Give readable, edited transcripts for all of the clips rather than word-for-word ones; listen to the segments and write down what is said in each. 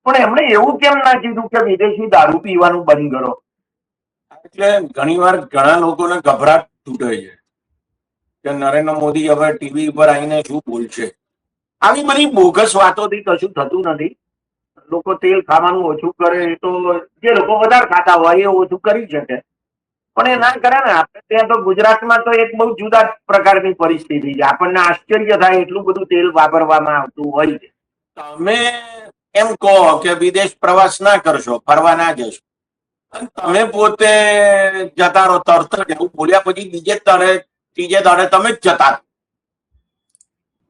પણ એમણે એવું કેમ ના કીધું કે વિદેશી દારૂ પીવાનું બંધ કરો? એટલે ઘણીવાર ઘણા લોકોને ગભરાટ તૂટે છે કે નરેન્દ્ર મોદી હવે ટીવી પર આવીને શું બોલશે. આવી બધી બોગસ વાતોથી કશું થતું નથી. લોકો તેલ ખાવાનું ઓછું કરે તો જે લોકો વધારે ખાતા હોય એ ઓછું કરી શકે, પણ એ ના કરે ને. આપણે ત્યાં તો ગુજરાતમાં તો એક બહુ જુદા પ્રકારની પરિસ્થિતિ છે. આપણને આશ્ચર્ય થાય એટલું બધું તેલ વાપરવામાં આવતું હોય છે. તમે એમ કહો કે વિદેશ પ્રવાસ ના કરશો, ફરવા ના જશો, અને તમે પોતે જતા રહો તરત જ. એવું બોલ્યા પછી ત્રીજે દાડે તમે જ જતા રહો.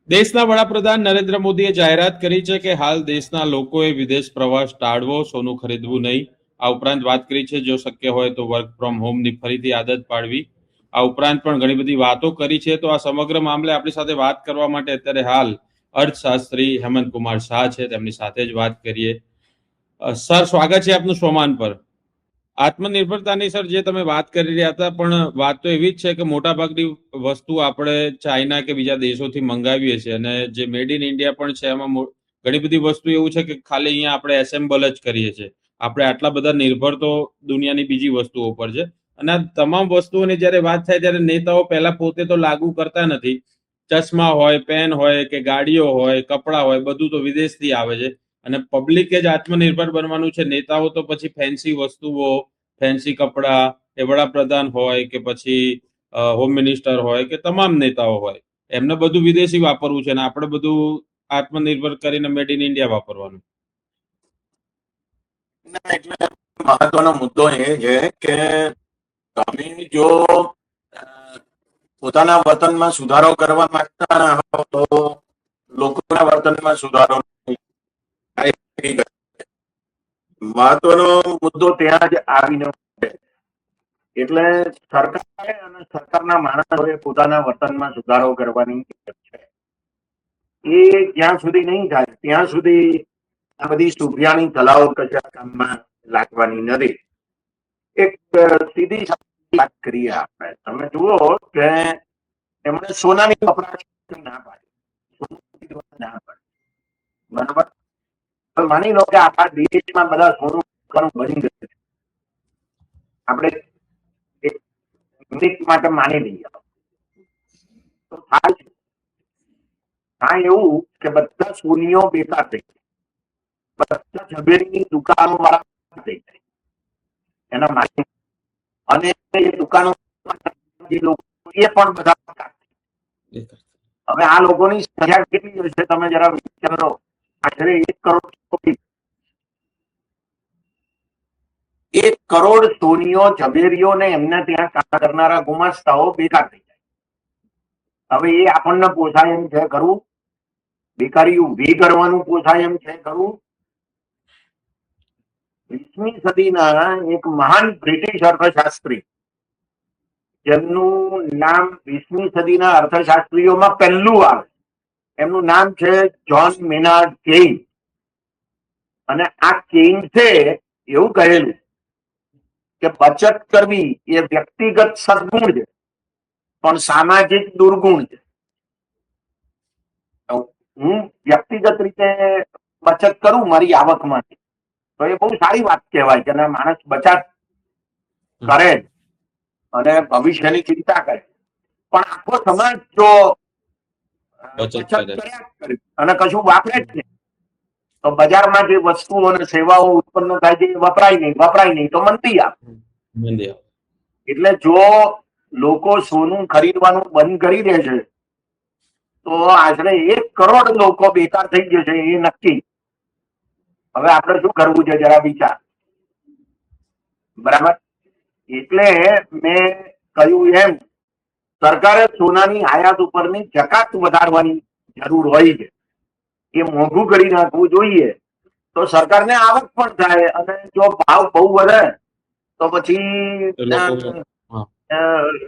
દેશના વડાપ્રધાન નરેન્દ્ર મોદીએ જાહેરાત કરી છે કે હાલ દેશના લોકોએ વિદેશ પ્રવાસ ટાળવો, સોનું ખરીદવું નહીં. આ ઉપરાંત વાત કરી છે જો શક્ય હોય તો વર્ક ફ્રોમ હોમની ફરીથી આદત પાડવી. આ ઉપરાંત પણ ઘણી બધી વાતો કરી છે. તો આ સમગ્ર મામલે આપણી સાથે વાત કરવા માટે અત્યારે હાલ અર્થશાસ્ત્રી હેમંત કુમાર શાહ છે, તેમની સાથે જ વાત કરીએ. સર, સ્વાગત છે આપનું સોમાન પર. આત્મનિર્ભરતાની સર જે તમે વાત કરી રહ્યા હતા, પણ વાત તો એવી જ છે કે મોટાભાગની વસ્તુ આપણે ચાઇના કે બીજા દેશોથી મંગાવીએ છીએ, અને જે મેડ ઇન ઇન્ડિયા પણ છે એમાં ઘણી બધી વસ્તુ એવું છે કે ખાલી અહીંયા આપણે એસેમ્બલ જ કરીએ છીએ. આપણે આટલા બધા નિર્ભર તો દુનિયાની બીજી વસ્તુઓ પર છે. અને આ તમામ વસ્તુઓની જયારે વાત થાય ત્યારે નેતાઓ પહેલા પોતે તો લાગુ કરતા નથી. ચશ્મા હોય, પેન હોય કે ગાડીઓ હોય, કપડા હોય, બધું તો વિદેશથી આવે છે. અને પબ્લિકે જ આત્મનિર્ભર બનવાનું છે. નેતાઓ તો પછી ફેન્સી વસ્તુઓ, ફેન્સી કપડા, એ વડાપ્રધાન હોય કે પછી હોમ મિનિસ્ટર હોય કે તમામ નેતાઓ હોય, એમને બધું વિદેશી વાપરવું છે, અને આપણે બધું આત્મનિર્ભર કરીને મેડ ઇન ઇન્ડિયા વાપરવાનું. એટલે મહત્વનો મુદ્દો એ છે કે તમે જો પોતાના વતનમાં સુધારો કરવા માંગતા હો તો લોકોના વર્તનમાં સુધારો મહત્વનો મુદ્દો ત્યાં જ આવીને એટલે સરકારે અને સરકારના માણસોએ પોતાના વર્તનમાં સુધારો કરવાની છે. એ જ્યાં સુધી નહીં થાય ત્યાં સુધી આ બધી સુભિયાણી કલાઓ કશા કામમાં લાગવાની નથી. એક સીધી વાત કરીએ આપણે. તમે જુઓ કે એમણે સોનાની વપરાશ ના પાડી, બરાબર. માની લો કે આખા દેશમાં બધા સોનું બની ગયું, આપણે એક મિનિટ માટે માની લઈએ તો થાય એવું કે બધા સોનીઓ બેકાર થઈ જાય, બધા ઝવેરીની દુકાનો વાળા થઈ જાય, એના માલિક અને એ દુકાનો એ પણ બધા. હવે આ લોકોની સંખ્યા કેટલી હશે તમે જરા વિચારો. આશરે 1 કરોડ સોનીઓ, ઝવેરીઓ ને એમને ત્યાં કામ કરનારા ગુમાસ્તાઓ બેકાર થઈ જાય. હવે એ આપણને પોસાય એમ છે કરવું? બેકારી ઉભી કરવાનું પોસાય એમ છે કરવું? 20મી સદીના એક મહાન બ્રિટિશ અર્થશાસ્ત્રી, જેમનું નામ 20મી સદીના અર્થશાસ્ત્રીઓમાં પહેલું આવે, એમનું નામ છે જ્હોન મેનાર્ડ કેઇન્સ. અને આ કેઇન્સે એવું કહેલું કે બચત કરવી એ વ્યક્તિગત સદગુણ છે, પણ સામાજિક દુર્ગુણ છે. હું વ્યક્તિગત રીતે બચત કરું મારી આવકમાંથી તો એ બહુ સારી વાત કહેવાય કે માણસ બચત કરે અને ભવિષ્યની ચિંતા કરે. પણ આખો સમાજ જો બચત કર્યા કરે અને કશું વાપરે જ નહીં તો બજારમાં જે વસ્તુઓ અને સેવાઓ ઉત્પન્ન થાય છે એ વપરાય નહીં તો મંદી આવે. એટલે જો લોકો સોનું ખરીદવાનું બંધ કરી દે છે તો આશરે 1 કરોડ લોકો બેકાર થઈ જશે એ નક્કી. હવે આપણે શું કરવું છે જરા વિચાર, બરાબર. એટલે મેં કહ્યું એમ સરકારે સોનાની આયાત ઉપરની જકાત વધારવાની જરૂર હોય છે. એ મોંઘું કરી નાખવું જોઈએ તો સરકારને આવક પણ થાય, અને જો ભાવ બહુ વધે તો પછી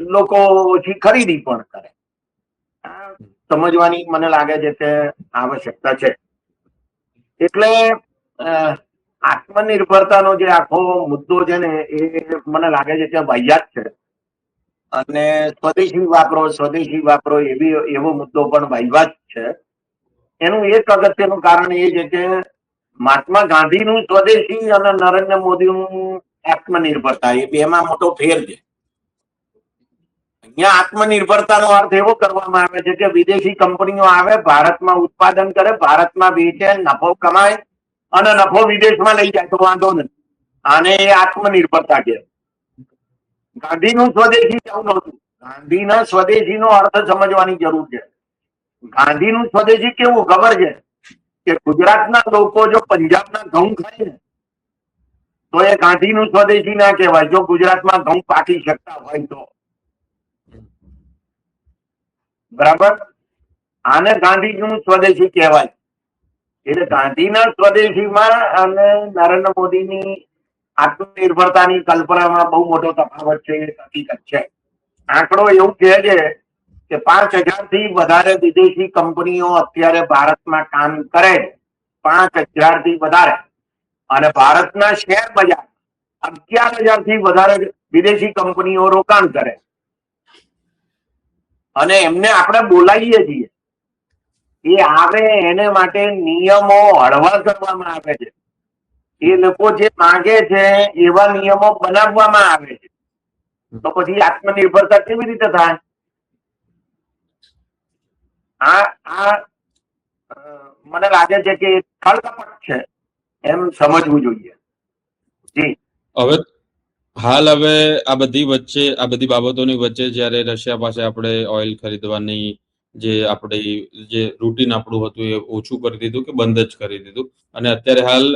લોકો ઓછી ખરીદી પણ કરે. સમજવાની મને લાગે છે કે આવશ્યકતા છે. એટલે આત્મનિર્ભરતાનો જે આખો મુદ્દો છે ને એ મને લાગે છે કે વાહિયાત છે. અને સ્વદેશી વાપરો એવો મુદ્દો પણ વાહિયાત છે. એનું એક અગત્યનું કારણ એ છે કે મહાત્મા ગાંધીનું સ્વદેશી અને નરેન્દ્ર મોદીનું આત્મનિર્ભરતા, એ બેમાં મોટો ફેર છે. અહીંયા આત્મનિર્ભરતાનો અર્થ એવો કરવામાં આવે છે કે વિદેશી કંપનીઓ આવે, ભારતમાં ઉત્પાદન કરે, ભારતમાં વેચે, નફો કમાય અને નફો વિદેશમાં લઈ જાય તો વાંધો નથી. આને એ આત્મનિર્ભરતા છે. ગાંધીનું સ્વદેશી એવું નહોતું. ગાંધીના સ્વદેશીનો અર્થ સમજવાની જરૂર છે. ગાંધીનું સ્વદેશી કેવું ખબર છે કે ગુજરાતના લોકો જો પંજાબના ઘઉં ખાય ને તો એ ગાંધીનું સ્વદેશી ના કહેવાય, જો ગુજરાતમાં ઘઉં પાકી શકતા હોય તો. બરાબર, આને ગાંધીનું સ્વદેશી કહેવાય. એટલે ગાંધીના સ્વદેશીમાં અને નરેન્દ્ર મોદીની આત્મનિર્ભરતાની કલ્પનામાં બહુ મોટો તફાવત છે, એ હકીકત છે. આંકડો એવું કહે છે કે 5,000 થી વધારે વિદેશી કંપનીઓ અત્યારે ભારતમાં કામ કરે, 5,000 થી વધારે. અને ભારતના શેર બજાર 11,000 થી વધારે વિદેશી કંપનીઓ રોકાણ કરે. અને એમને આપણે બોલાવીએ છીએ, એ આવે એને માટે નિયમો હળવા કરવામાં આવે છે. એ લોકો જે માંગે છે એવા નિયમો બનાવવામાં આવે છે. તો પછી આત્મનિર્ભરતા કેવી રીતે થાય? આ મને લાગે છે કે ખળકપટ છે એમ સમજવું જોઈએ. જી. હવે આ બધી બાબતોની વચ્ચે જ્યારે રશિયા પાસે આપણે ઓઇલ ખરીદવાની જે રૂટીન આપણું હતું એ ઓછું કરી દીધું કે બંધ જ કરી દીધું, અને અત્યારે હાલ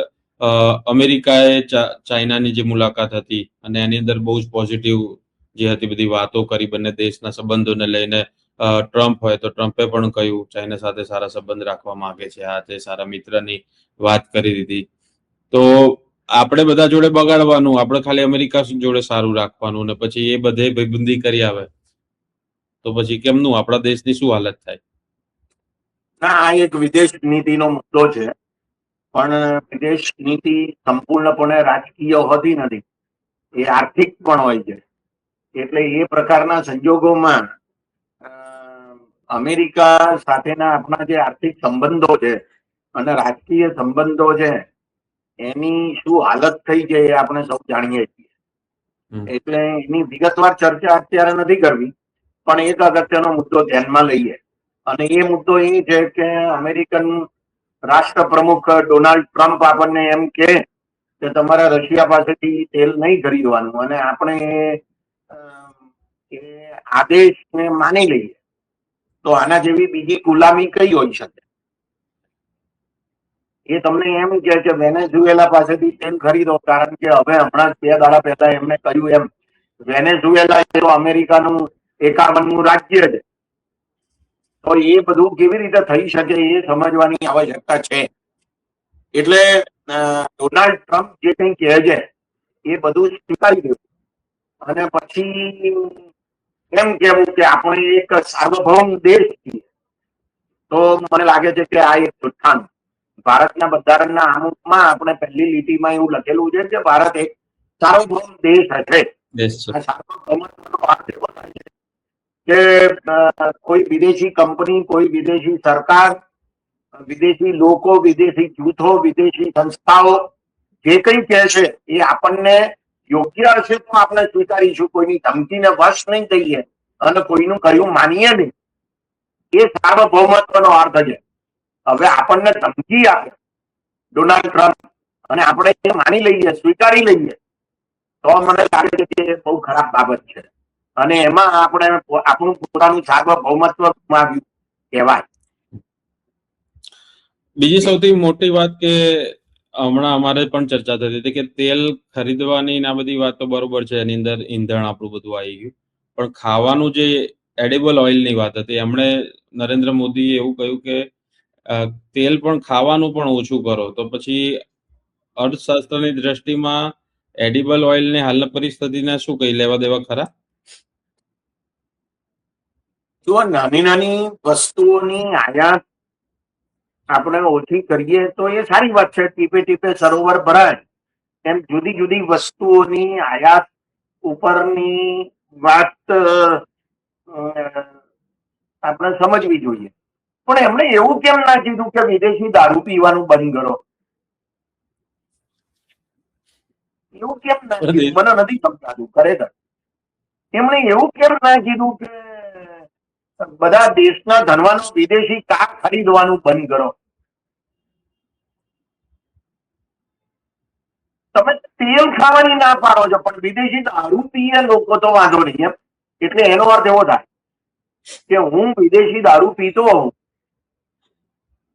અમેરિકાએ ચાઇનાની જે મુલાકાત હતી અને એની અંદર બહુ જ પોઝિટિવ જે હતી બધી વાતો કરી બંને દેશના સંબંધોને લઈને. ટ્રમ્પ હોય તો ટ્રમ્પે પણ કહ્યું ચાઇના સાથે સારા સંબંધ રાખવા માંગે છે, આ તે સારા મિત્રની વાત કરી દીધી. તો આપણે બધા જોડે બગાડવાનું, આપણે ખાલી અમેરિકા જોડે સારું રાખવાનું, ને પછી એ બધે ભાઈબંધી કરી આવે તો પછી કેમનું આપણા દેશની શું હાલત થાય? ના, આ એક વિદેશ નીતિનો મુદ્દો છે, પણ વિદેશ નીતિ સંપૂર્ણપણે રાજકીય હોતી નથી, એ આર્થિક પણ હોય છે. એટલે એ પ્રકારના સંજોગોમાં અમેરિકા સાથેના આપણા જે આર્થિક સંબંધો છે અને રાજકીય સંબંધો છે એની શું હાલત થઈ છે એ આપણે સૌ જાણીએ છીએ. એટલે એની વિગતવાર ચર્ચા અત્યારે નથી કરવી, પણ એક અગત્યનો મુદ્દો ધ્યાનમાં લઈએ. અને એ મુદ્દો એ છે કે અમેરિકન રાષ્ટ્ર પ્રમુખ ડોનાલ્ડ ટ્રમ્પ આપણને એમ કે તમારે રશિયા પાસેથી તેલ નહીં ખરીદવાનું, અને આપણે એ આદેશને માની લઈએ તો આના જેવી બીજી ગુલામી કઈ હોઈ શકે? એ તમને એમ કે વેનેઝુએલા પાસેથી તેલ ખરીદો, કારણ કે હવે હમણાં 2 દાડા પહેલા એમને કહ્યું એમ વેનેઝુએલા એ અમેરિકાનું 51મું રાજ્ય છે. તો એ બધું કેવી રીતે થઈ શકે એ સમજવાની આવશ્યકતા છે. એટલે ડોનાલ્ડ ટ્રમ્પ જે કંઈ કહે છે એ બધું સ્વીકારી દેવું અને પછી એમ કેવું કે આપણે એક સાર્વભૌમ દેશ છીએ. તો મને લાગે છે કે આ એક જુઠ્ઠાણું. ભારતના બંધારણના આમુખમાં આપણે પહેલી લીટીમાં એવું લખેલું છે કે ભારત એક સાર્વભૌમ દેશ હશે. કે કોઈ વિદેશી કંપની, કોઈ વિદેશી સરકાર, વિદેશી લોકો, વિદેશી જૂથો, વિદેશી સંસ્થાઓ જે કંઈ કહે છે એ આપણને યોગ્ય હશે તો આપણે સ્વીકારીશું, કોઈની ધમકીને વશ નહીં થઈએ અને કોઈનું કહ્યું માનીએ નહીં. એ સાર્વભૌમત્વનો અર્થ છે. હવે આપણને ધમકી આપે ડોનાલ્ડ ટ્રમ્પ અને આપણે એ માની લઈએ, સ્વીકારી લઈએ, તો મને લાગે છે કે બહુ ખરાબ બાબત છે, અને એમાં આપણે આપણું પોતાનું સાર્વભૌમત્વ ગુમાવ્યું કહેવાય. બીજી સૌથી મોટી વાત કે હમણાં અમારે પણ ચર્ચા થતી હતી કે તેલ ખરીદવાની આ બધી વાત તો બરોબર છે, એની અંદર ઈંધણ આપણું બધું આવી ગયું, પણ ખાવાનું જે એડિબલ ઓઇલની વાત હતી, એમણે નરેન્દ્ર મોદીએ એવું કહ્યું કે તેલ પણ ખાવાનું પણ ઓછું કરો. તો પછી અર્થશાસ્ત્રની દ્રષ્ટિમાં એડિબલ ઓઇલની હાલની પરિસ્થિતિને શું કઈ લેવા દેવા ખરા? જો નાની નાની વસ્તુઓની આયાત આપણે ઓછી કરીએ તો એ સારી વાત છે. ટીપે ટીપે સરોવર ભરાય એમ જુદી જુદી વસ્તુઓની આયાત ઉપરની વાત આપણે સમજવી જોઈએ. પણ એમણે એવું કેમ ના કીધું કે વિદેશી દારૂ પીવાનું બંધ કરો? એવું કેમ ના કીધું મને નથી સમજાતું ખરેખર. એમણે એવું કેમ ના કીધું કે બધા દેશના ધનવાનો વિદેશી કાર ખરીદવાનું બંધ કરો? તમે તેલ ખાવાની ના પાડો છો પણ વિદેશી દારૂ પીએ લોકો તો વાંધો નહીં એમ. એટલે એનો અર્થ એવો થાય કે હું વિદેશી દારૂ પીતો હોઉં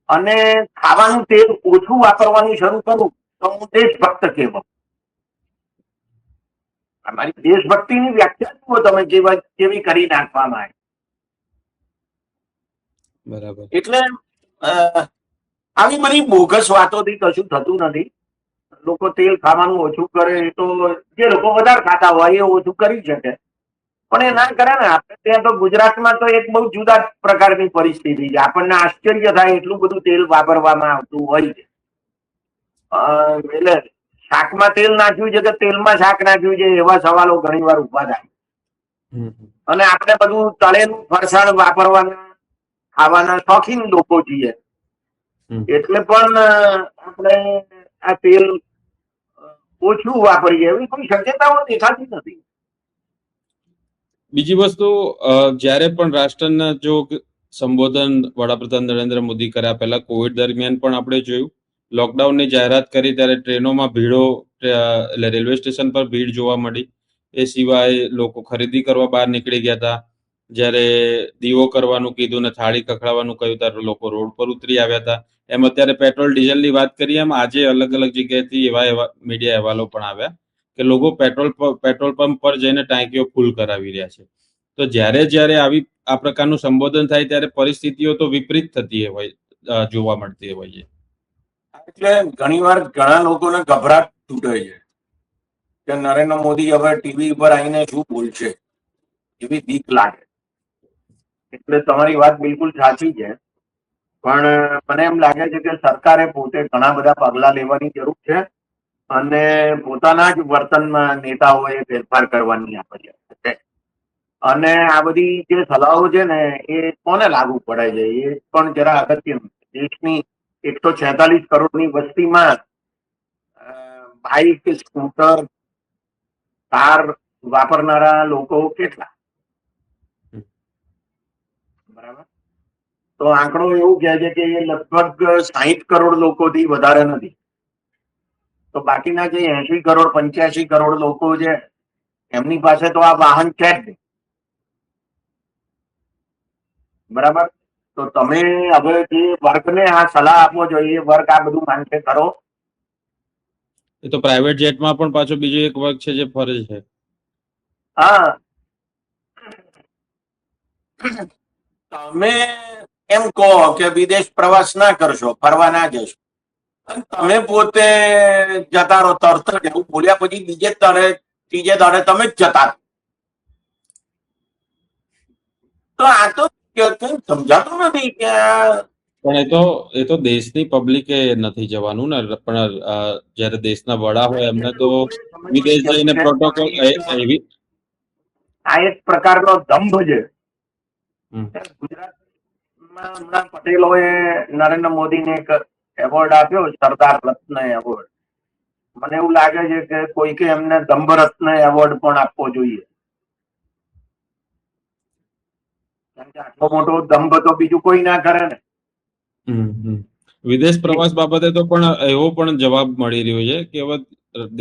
અને ખાવાનું તેલ ઓછું વાપરવાનું શરૂ કરું તો હું દેશભક્ત કહેવાઉં. અમારી દેશભક્તિની વ્યાખ્યા જુઓ તમે કેવી કરી નાખવામાં આવી. બરાબર. એટલે આવી બધી બોગસ વાતોથી કશું થતું નથી. લોકો તેલ ખાવાનું ઓછું કરે તો જે લોકો વધારે ખાતા હોય એ ઓછું કરી શકે, પણ એ ના કરે ને. આપણે ત્યાં તો ગુજરાતમાં તો એક બહુ જુદા પ્રકારની પરિસ્થિતિ છે. આપણને આશ્ચર્ય થાય એટલું બધું તેલ વાપરવામાં આવતું હોય છે. એટલે શાકમાં તેલ નાખ્યું છે કે તેલમાં શાક નાખ્યું છે એવા સવાલો ઘણી વાર ઉભા થાય. અને આપણે બધું તળેલું ફરસાણ વાપરવાના ખાવાના શોખીન લોકો છીએ એટલે પણ આપણે આ તેલ ઓછું વાપરીએ એવી કોઈ શક્યતાઓ દેખાતી નથી. બીજી વસ્તુ, જ્યારે પણ રાષ્ટ્રના જો સંબોધન વડાપ્રધાન નરેન્દ્ર મોદી કર્યા પહેલા કોવિડ દરમિયાન પણ આપણે જોયું, લોકડાઉનની જાહેરાત કરી ત્યારે ટ્રેનોમાં ભીડો, એટલે રેલવે સ્ટેશન પર ભીડ જોવા મળી. એ સિવાય લોકો ખરીદી કરવા બહાર નીકળી ગયા હતા. જ્યારે દીવો કરવાનું કીધું ને થાળી ખખડાવવાનું કહ્યું ત્યારે લોકો રોડ પર ઉતરી આવ્યા હતા. એમ અત્યારે પેટ્રોલ ડીઝલની વાત કરીએ એમ આજે અલગ અલગ જગ્યાએથી એવા મીડિયા અહેવાલો પણ આવ્યા કે લોકો પેટ્રોલ પંપ પર જઈને ટાંકીઓ ફૂલ કરાવી રહ્યા છે. તો જ્યારે આ પ્રકારનું સંબોધન થાય ત્યારે પરિસ્થિતિઓ તો વિપરીત થતી હોય, જોવા મળતી હોય છે. એટલે ઘણીવાર ઘણા લોકોને ગભરાટ તૂટે છે કે નરેન્દ્ર મોદી હવે ટીવી પર આવીને શું બોલશે એવી બીક લાગે. એટલે તમારી વાત બિલકુલ સાચી છે, પણ મને એમ લાગે છે કે સરકારે પોતે ઘણા બધા પગલા લેવાની જરૂર છે અને પોતાના જ વર્તનમાં નેતાઓએ ફેરફાર કરવાની આપે છે. અને આ બધી જે સલાહો છે ને એ કોને લાગુ પડે છે એ પણ જરા અગત્યનું. દેશની 146 કરોડની વસ્તીમાં બાઇક, સ્કૂટર, કાર વાપરનારા લોકો કેટલા? બરાબર. તો આંકડો એવું કહે છે કે એ લગભગ 60 કરોડ લોકોથી વધારે નથી. તો બાકીના જે 80 કરોડ 85 કરોડ લોકો છે એમની પાસે તો આ વાહન છે જ નહીં. બરાબર. તો તમે હવે જે વર્ગને આ સલાહ આપવો જોઈએ એ વર્ગ આ બધું માનશે ખરો? એ તો પ્રાઇવેટ જેટમાં પણ પાછો બીજો એક વર્ગ છે જે ફરે છે. હા, તમે એમ કહો કે વિદેશ પ્રવાસ ના કરશો, ફરવા ના જશો, અને તમે પોતે જતા રહો તરત જ, એવું બોલ્યા પછી ત્રીજે દાડે તમે જ જતા રહો. તો આ તો સમજાતું નથી કે પણ એ તો દેશની પબ્લિકે નથી જવાનું ને, પણ જ્યારે દેશના વડા હોય એમને તો વિદેશ જઈને પ્રોટોકોલ એવી. આ એક પ્રકારનો દંભ છે. ગુજરાતમાં હમણાં પટેલોએ નરેન્દ્ર મોદીને એક એવોર્ડ આપ્યો, સરદાર રત્ન એવોર્ડ. મને એવું લાગે છે કે કોઈકે એમને દંભ રત્ન એવોર્ડ પણ આપવો જોઈએ. કારણ કે આટલો મોટો દંભ તો બીજું કોઈ ના કરે ને. વિદેશ પ્રવાસ બાબતે તો પણ એવો પણ જવાબ મળી રહ્યો છે કે હવે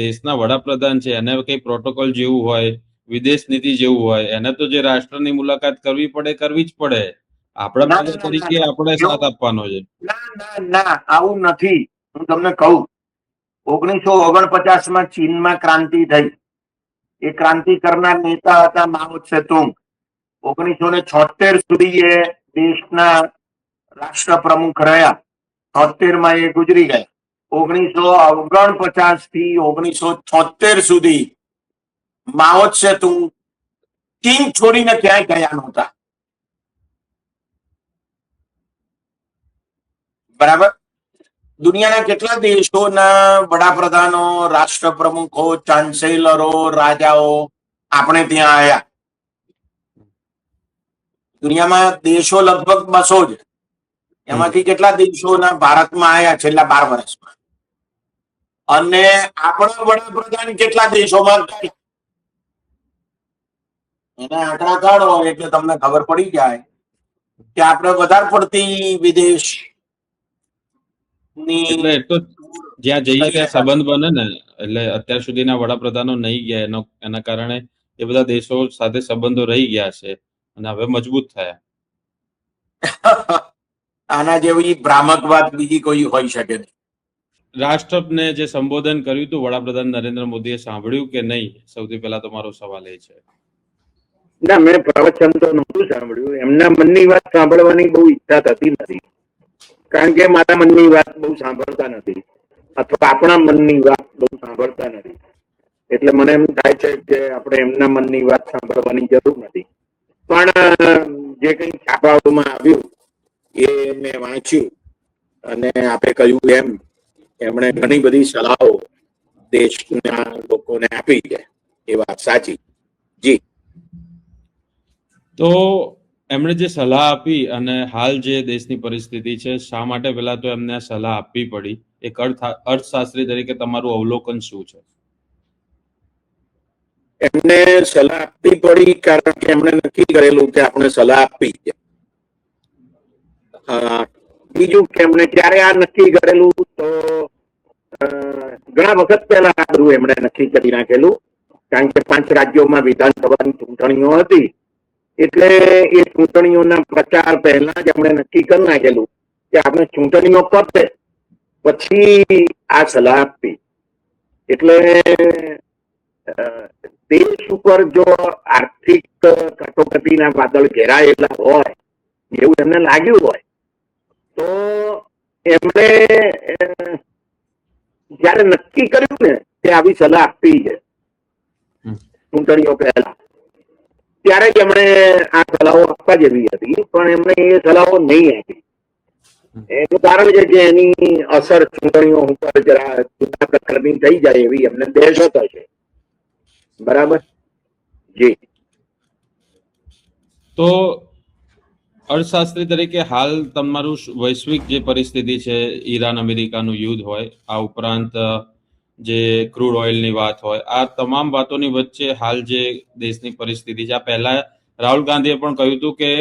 દેશના વડાપ્રધાન છે એને કઈ પ્રોટોકોલ જેવું હોય, વિદેશ નીતિ જેવું હોય, એને તો જે રાષ્ટ્રની મુલાકાત કરવી પડે કરવી જ પડે. આપણા પ્રજા તરીકે આપણે સાથ આપવાનો છે. ના, આવું નથી. હું તમને કહું, 1949માં ચીનમાં ક્રાંતિ થઈ. એ ક્રાંતિ કરનાર નેતા હતા માઓ ત્સે-તુંગ. 1976 સુધી એ દેશના રાષ્ટ્ર પ્રમુખ રહ્યા. 76માં એ ગુજરી ગયા. 1949 થી 1976 સુધી માઓ ત્સે-તુંગ ચીન છોડીને ક્યાંય ગયા નહોતા. બરાબર. દુનિયાના કેટલા દેશોના વડાપ્રધાનો, રાષ્ટ્ર પ્રમુખો, ચાન્સેલરો, રાજાઓ આપણે ત્યાં આવ્યા. દુનિયામાં દેશો લગભગ 200 છે. એમાંથી કેટલા દેશોના ભારતમાં આવ્યા છેલ્લા 12 વર્ષમાં? અને આપણા વડાપ્રધાન કેટલા દેશોમાં ગયા એના આંકડા કાઢો એટલે તમને ખબર પડી જાય કે આપણે વધારે પડતી વિદેશ એટલે એ તો જ્યાં જઈએ ત્યાં સંબંધ બને ને, એટલે અત્યાર સુધીના વડાપ્રધાનો નહીં ગયા એના કારણે એ બધા દેશો સાથે સંબંધો રહી ગયા છે અને હવે મજબૂત થયા. આના જેવી ભ્રામક વાત બીજી કોઈ હોઈ શકે નહીં. રાષ્ટ્રને જે સંબોધન કર્યું હતું વડાપ્રધાન નરેન્દ્ર મોદીએ સાંભળ્યું કે નહીં? સૌથી પહેલા તો મારો સવાલ એ છે. ના, મેં પ્રવચન તો નહોતું સાંભળ્યું. એમના મનની વાત સાંભળવાની બહુ ઈચ્છા થતી નથી, કારણ કે મારા મનની વાત બહુ સાંભળતા નથી, અથવા આપણા મનની વાત બહુ સાંભળતા નથી. એટલે મને એમ થાય છે કે આપણે એમના મનની વાત સાંભળવાની જરૂર નથી. પણ જે કંઈ છાપાઓમાં આવ્યું એ મેં વાંચ્યું, અને આપે કહ્યું એમ એમણે ઘણી બધી સલાહો દેશના લોકોને આપી છે. એ વાત સાચી. જી. તો એમણે જે સલાહ આપી અને હાલ જે દેશની પરિસ્થિતિ છે, શા માટે પહેલા તો એમને સલાહ આપવી પડી? એક અર્થશાસ્ત્રી તરીકે તમારું અવલોકન શું છે? એમને સલાહ આપવી પડી કારણ કે એમણે નક્કી કરેલું કે આપણે સલાહ આપવી છે. બીજું કે એમણે ક્યારે આ નક્કી કરેલું, તો ઘણા વખત પહેલા આ બધું એમણે નક્કી કરી નાખેલું, કારણ કે 5 રાજ્યોમાં વિધાનસભાની ચૂંટણીઓ હતી. એટલે એ ચૂંટણીઓના પ્રચાર પહેલા જ એમણે નક્કી કરી નાખેલું કે આપણે ચૂંટણીઓ પતે પછી આ સલાહ આપવી. એટલે દેશ ઉપર જો આર્થિક કટોકટીના વાદળ ઘેરાયેલા હોય એવું એમને લાગ્યું હોય તો એમણે જયારે નક્કી કર્યું ને કે આવી સલાહ આપવી છે ચૂંટણીઓ પહેલા, ત્યારે જ એમણે આ સલાહો આપવા જેવી હતી, પણ એમણે એ સલાહો નહીં આપી. એનું કારણ છે કે એની અસર ચૂંટણીઓ ઉપર જરા જુદા પ્રકારની થઈ જાય એવી એમને દહેશત હશે. બરાબર. જી. તો અર્થશાસ્ત્રી તરીકે હાલ તમારું વૈશ્વિક જે પરિસ્થિતિ છે, ઈરાન અમેરિકાનું યુદ્ધ હોય, આ ઉપરાંત જે ક્રૂડ ઓઇલની વાત હોય, આ તમામ વાતોની વચ્ચે હાલ જે દેશની પરિસ્થિતિ છે, આ પહેલા રાહુલ ગાંધીએ પણ કહ્યું હતું કે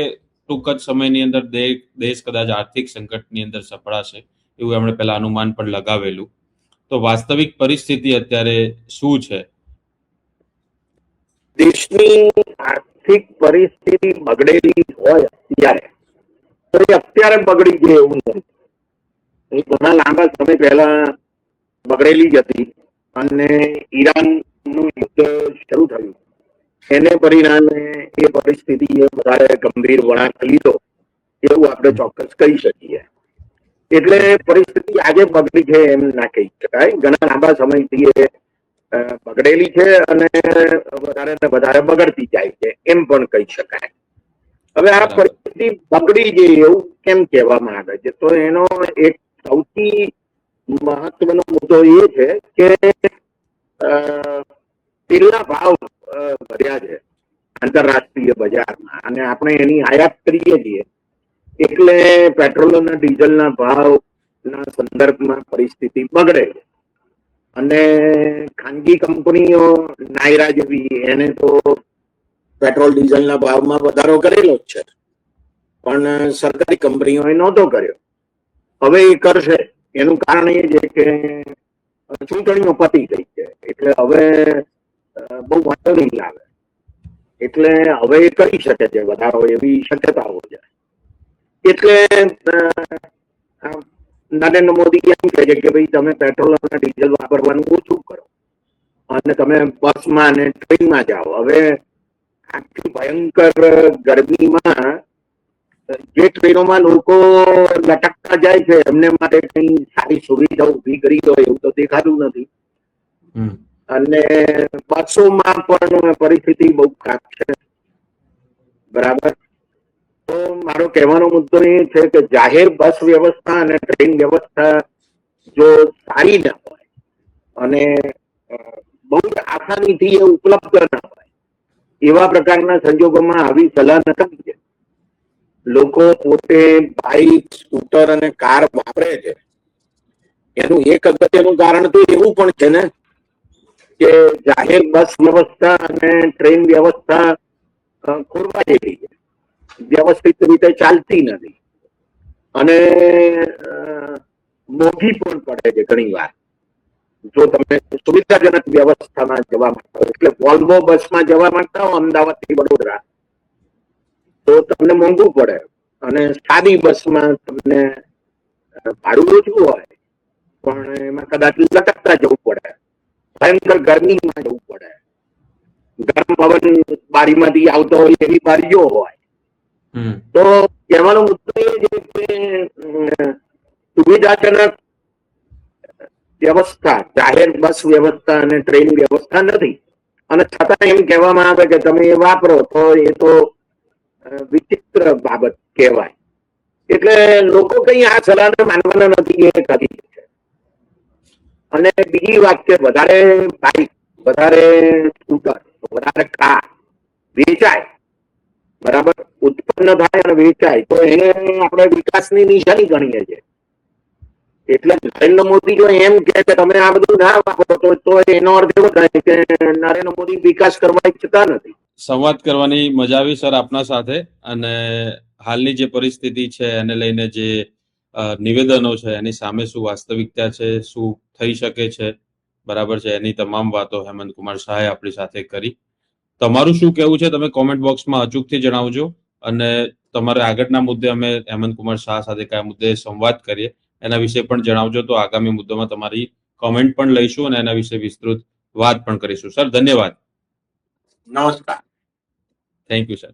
ટૂંક જ સમયની અંદર દેશ કદાચ આર્થિક સંકટની અંદર સપડાશે, એવું એમણે પહેલા અનુમાન પણ લગાવેલું. તો વાસ્તવિક પરિસ્થિતિ અત્યારે શું છે? દેશની આર્થિક પરિસ્થિતિ બગડેલી હોય અત્યારે, તો એ અત્યારે બગડી ગઈ એવું નથી. એ ઘણા લાંબા સમય પહેલા બગડેલી જ હતી, અને ઈરાનનું યુદ્ધ શરૂ થયું એને પરિણામે એ પરિસ્થિતિએ વધારે ગંભીર વળાંક લીધો એવું આપણે ચોક્કસ કહી શકીએ. એટલે પરિસ્થિતિ આજે બગડી છે એમ ના કહી શકાય. ઘણા લાંબા સમયથી એ બગડેલી છે અને વધારે ને વધારે બગડતી જાય છે એમ પણ કહી શકાય. હવે આ પરિસ્થિતિ બગડી ગઈ એવું કેમ કહેવામાં આવે છે, તો એનો એક સૌથી મહત્વનો મુદ્દો એ છે કે તેલના ભાવ વધ્યા છે આંતરરાષ્ટ્રીય બજારમાં, અને આપણે એની આયાત કરીએ છીએ, એટલે પેટ્રોલ અને ડીઝલના ભાવના સંદર્ભમાં પરિસ્થિતિ બગડે છે. અને ખાનગી કંપનીઓ નાયરા જેવી એને તો પેટ્રોલ ડીઝલના ભાવમાં વધારો કરેલો જ છે, પણ સરકારી કંપનીઓએ નહોતો કર્યો. હવે એ કરશે. એનું કારણ એ છે કે ચૂંટણીઓ પતી ગઈ છે, એટલે હવે બહુ વાંધો નહીં આવે, એટલે હવે એ કરી શકે છે વધારો, એવી શક્યતાઓ છે. એટલે નરેન્દ્ર મોદી એમ કહે છે કે ભાઈ તમે પેટ્રોલ અને ડીઝલ વાપરવાનું ઓછું કરો અને તમે બસમાં અને ટ્રેનમાં જાઓ. હવે આટલી ભયંકર ગરમીમાં જે ટ્રેનોમાં લોકો લટકતા જાય છે એમને માટે કઈ સારી સુવિધા ઉભી કરી હોય એવું તો દેખાતું નથી. અને બસોમાં પણ પરિસ્થિતિ બહુ ખરાબ છે. બરાબર. તો મારો કહેવાનો મુદ્દો એ છે કે જાહેર બસ વ્યવસ્થા અને ટ્રેન વ્યવસ્થા જો સારી ના હોય અને બહુ જ આસાનીથી એ ઉપલબ્ધ ના હોય, એવા પ્રકારના સંજોગોમાં આવી સલાહ નકામી છે. લોકો પોતે બાઇક, સ્કૂટર અને કાર વાપરે છે, એનું એક અગત્યનું કારણ તો એવું પણ છે ને કે જાહેર બસ વ્યવસ્થા અને ટ્રેન વ્યવસ્થા ખોરવાયેલી છે, વ્યવસ્થિત રીતે ચાલતી નથી અને મોંઘી પણ પડે છે ઘણી વાર. જો તમે સુવિધાજનક વ્યવસ્થામાં જવા માંગતા હો, એટલે વોલ્વો બસમાં જવા માંગતા હો અમદાવાદ થી વડોદરા, તો તમને મોંઘું પડે, અને સાદી બસમાં તમને ભાડું ઓછું હોય પણ એમાં કદાચ લટકતા જવું પડે, ભયંકર ગરમીમાં જવું પડે, ગરમ પવન બારીમાંથી આવતો હોય એવી બારીઓ હોય. તો કહેવાનો મુદ્દો એ છે કે સુવિધાજનક વ્યવસ્થા, જાહેર બસ વ્યવસ્થા અને ટ્રેન વ્યવસ્થા નથી, અને છતાં એમ કહેવામાં આવે કે તમે એ વાપરો, તો એ તો વિચિત્ર બાબત કહેવાય. એટલે લોકો કઈ આ સલાહને માનવાના નથી, એ કરી છે. અને બીજી વાત કે વધારે બાઇક, વધારે સ્કૂટર, વધારે કાર વેચાય, બરાબર, ઉત્પન્ન થાય અને વેચાય, તો એને આપણે વિકાસની નિશાની ગણીએ છીએ. એટલે નરેન્દ્ર મોદી જો એમ કે તમે આ બધું ના વાપરો, તો એનો અર્થ એવો થાય કે નરેન્દ્ર મોદી વિકાસ કરવા ઈચ્છતા નથી. સંવાદ કરવાની મજા આવી સર આપના સાથે, અને હાલની જે પરિસ્થિતિ છે એને લઈને જે નિવેદનો છે એની સામે શું વાસ્તવિકતા છે, શું થઈ શકે છે, બરાબર છે, એની તમામ વાતો હેમંત કુમાર શાહે આપણી સાથે કરી. તમારું શું કહેવું છે તમે કોમેન્ટ બોક્સમાં અચૂકથી જણાવજો, અને તમારે આગળના મુદ્દે અમે હેમંત કુમાર શાહ સાથે કયા મુદ્દે સંવાદ કરીએ એના વિશે પણ જણાવજો. તો આગામી મુદ્દામાં તમારી કોમેન્ટ પણ લઈશું અને એના વિશે વિસ્તૃત વાત પણ કરીશું. સર ધન્યવાદ. નમસ્કાર. Thank you sir.